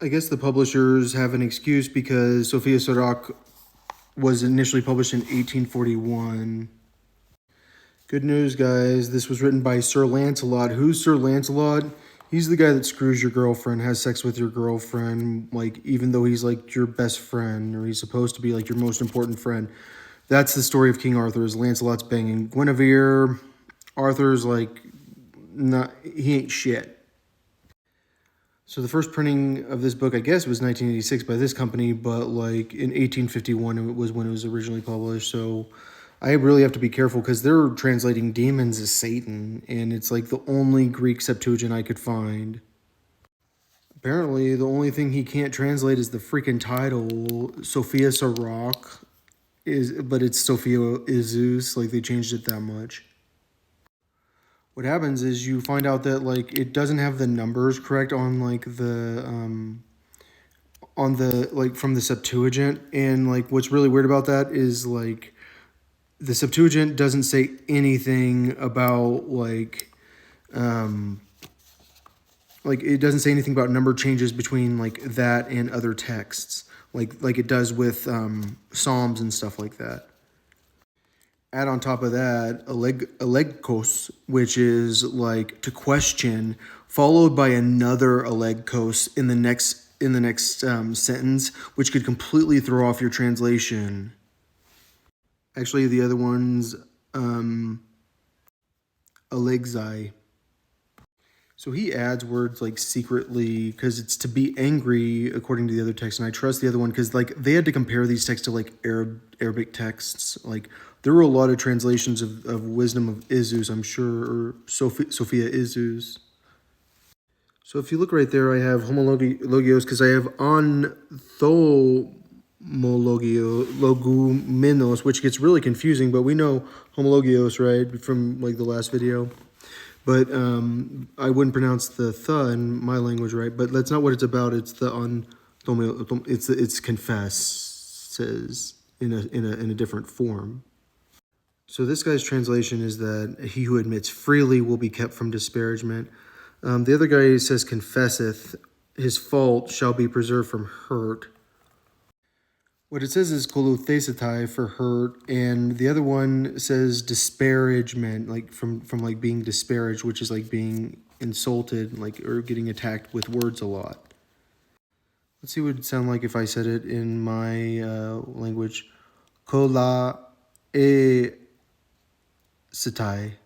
I guess the publishers have an excuse because Sophia Sirach was initially published in 1841. Good news, guys. This was written by Sir Lancelot. Who's Sir Lancelot? He's the guy that screws your girlfriend, has sex with your girlfriend, like, even though he's, like, your best friend, or he's supposed to be, like, your most important friend. That's the story of King Arthur, is Lancelot's banging Guinevere. Arthur's, like, he ain't shit. So the first printing of this book, I guess, was 1986 by this company, but like in 1851 it was when it was originally published. So I really have to be careful because they're translating demons as Satan, and it's like the only Greek Septuagint I could find. Apparently, the only thing he can't translate is the freaking title, Sophia Sirach, but it's Sophia Ìzeus. Like, they changed it that much. What happens is you find out that like it doesn't have the numbers correct on like the on the like from the Septuagint, and like what's really weird about that is like the Septuagint doesn't say anything about like it doesn't say anything about number changes between like that and other texts like it does with Psalms and stuff like that. Add on top of that, elegkos, which is like to question, followed by another elegkos in the next sentence, which could completely throw off your translation. Actually, the other one's elegzai. So he adds words like secretly because it's to be angry according to the other text, and I trust the other one because like they had to compare these texts to like Arabic texts. Like there were a lot of translations of Wisdom of Ìzeus, I'm sure, or Sophia Ìzeus. So if you look right there, I have homologios because I have logumenos, which gets really confusing, but we know homologios, right, from like the last video. But I wouldn't pronounce the th in my language right, but that's not what it's about. It's the it's confesses in a different form. So this guy's translation is that he who admits freely will be kept from disparagement. The other guy says confesseth, his fault shall be preserved from hurt. What it says is koluthesetai for hurt, and the other one says disparagement, like from like being disparaged, which is like being insulted, like or getting attacked with words a lot. Let's see what it'd sound like if I said it in my language. Kola e sitai.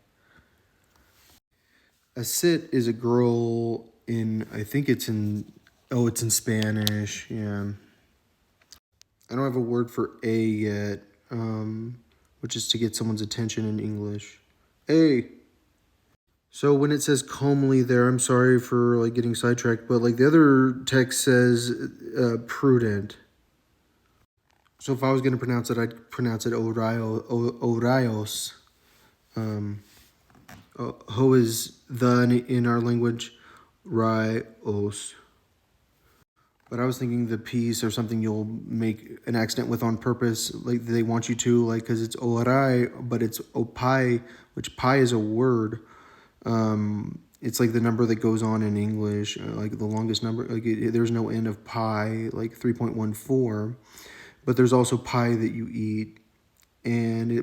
A sit is a girl in, I think it's in, oh, it's in Spanish, yeah. I don't have a word for a yet, which is to get someone's attention in English. A. So when it says comely there, I'm sorry for like getting sidetracked, but like the other text says prudent. So if I was going to pronounce it, I'd pronounce it oraios. Ho is the in our language, raios. But I was thinking the piece or something you'll make an accident with on purpose, like they want you to, like, because it's orai, but it's opai, which pi is a word. It's like the number that goes on in English, like the longest number. Like there's no end of pi, like 3.14, but there's also pi that you eat,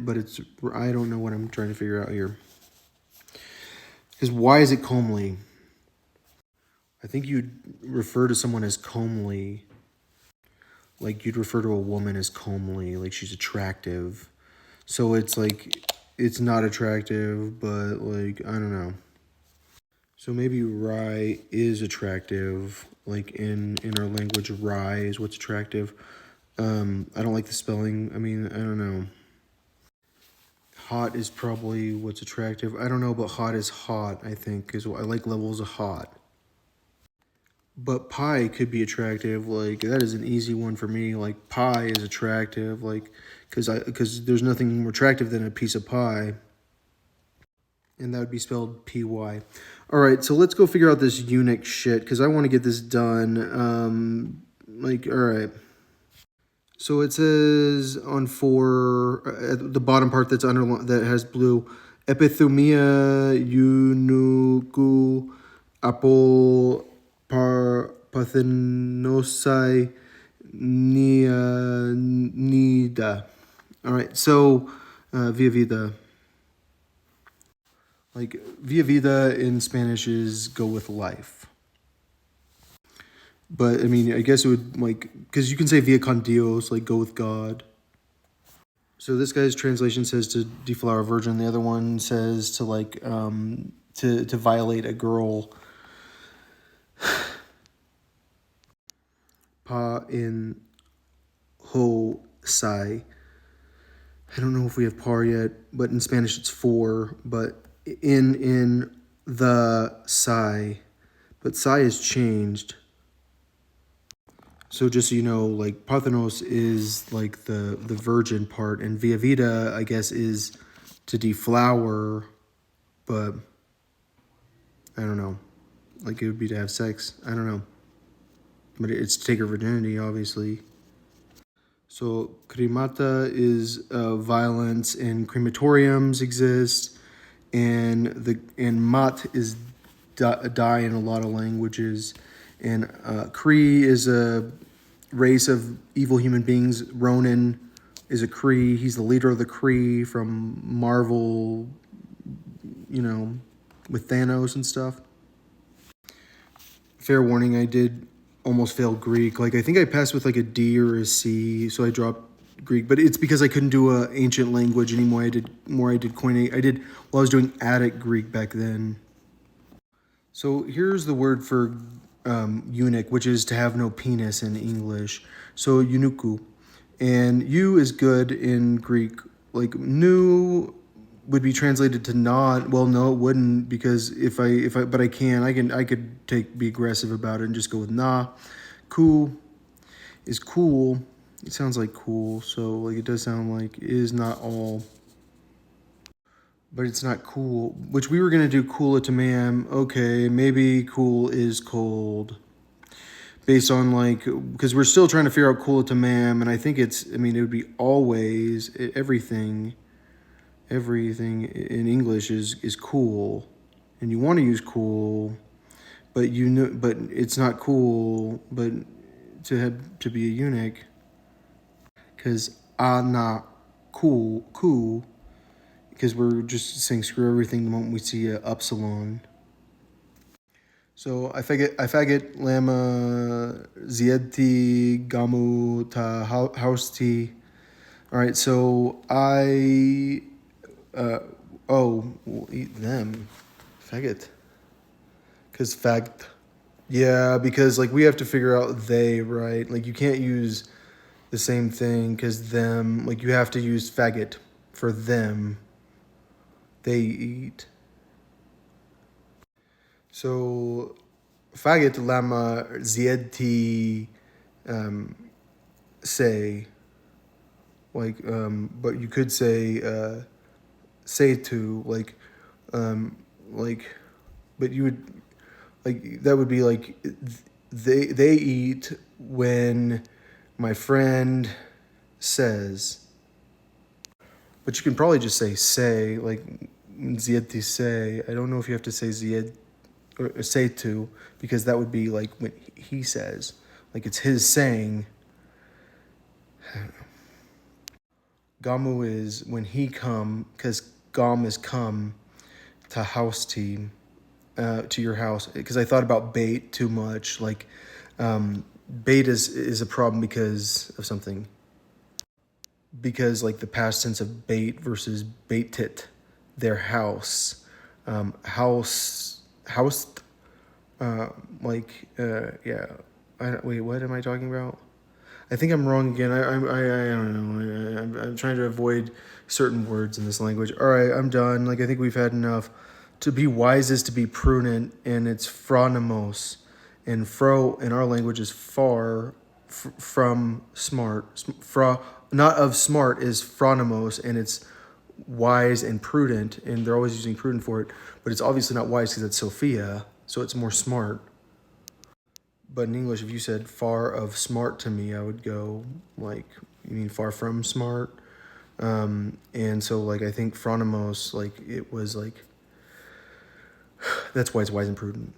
but it's I don't know what I'm trying to figure out here. Because why is it comely? I think you'd refer to someone as comely. Like you'd refer to a woman as comely, like she's attractive. So it's like, it's not attractive, but like, I don't know. So maybe rye is attractive, like in our language, rye is what's attractive. I don't like the spelling. I mean, I don't know. Hot is probably what's attractive. I don't know, but hot is hot, I think, because I like levels of hot. But pie could be attractive. Like that is an easy one for me. Like pie is attractive. Like because there's nothing more attractive than a piece of pie, and that would be spelled P-Y. All right, so let's go figure out this eunuch shit because I want to get this done. Like all right. So it says on 4 at the bottom part that's underlined that has blue, epithumia eunuchu apol Parthenosai Nida. All right, so Via Vida. Like, Via Vida in Spanish is go with life. But, I mean, I guess it would, like, because you can say Via con Dios, like, go with God. So this guy's translation says to deflower a virgin. The other one says to, like, to violate a girl. Pa in ho sai. I don't know if we have par yet, but in Spanish it's for. But in the sai, but sai is changed. So just so you know, like, Parthenos is like the virgin part, and Via Vida, I guess, is to deflower, but I don't know. Like, it would be to have sex. I don't know. But it's to take her virginity, obviously. So cremata is violence, and crematoriums exist, and mat is die in a lot of languages, and Kree is a race of evil human beings. Ronan is a Kree. He's the leader of the Kree from Marvel, you know, with Thanos and stuff. Fair warning, I did almost fail Greek. Like, I think I passed with like a D or a C, so I dropped Greek. But it's because I couldn't do a ancient language anymore. I did Koine. I was doing Attic Greek back then. So here's the word for eunuch, which is to have no penis in English. So eunuku, and you is good in Greek. Like, nu would be translated to not. Well, no, it wouldn't, because but I could be aggressive about it and just go with na. Cool is cool. It sounds like cool, so like it does sound like is not all, but it's not cool. Which we were gonna do cool it to ma'am. Okay, maybe cool is cold, based on like, because we're still trying to figure out cool it to ma'am, and I think it would be always everything. Everything in English is cool, and you want to use cool, but but it's not cool, but to be a eunuch, because not cool, because we're just saying screw everything the moment we see a upsilon. So I faggot lama ziedti gamu ta hausti. All right, so we'll eat them. Faggot. Because fact. Yeah, because, like, we have to figure out they, right? Like, you can't use the same thing because them. Like, you have to use faggot for them. They eat. So, faggot lama ziedti say. Like, but you could say to, like, but you would, like, that would be like, they eat when my friend says, but you can probably just say, like, ziedti say. I don't know if you have to say zied or say to, because that would be like when he says, like, it's his saying. Gamu is when he come, because gam is come to house team, to your house. Because I thought about bait too much. Like, bait is a problem because of something. Because, like, the past tense of bait versus baitit, their house, housed, yeah. Wait, what am I talking about? I think I'm wrong again. I don't know. I'm trying to avoid certain words in this language. All right, I'm done. Like, I think we've had enough. To be wise is to be prudent, and it's phronimos. And fro in our language is far from smart. Not of smart is phronimos, and it's wise and prudent, and they're always using prudent for it. But it's obviously not wise because it's Sophia, so it's more smart. But in English, if you said far of smart to me, I would go, like, you mean far from smart? And so, like, I think phronimos, like, it was like, that's why it's wise and prudent.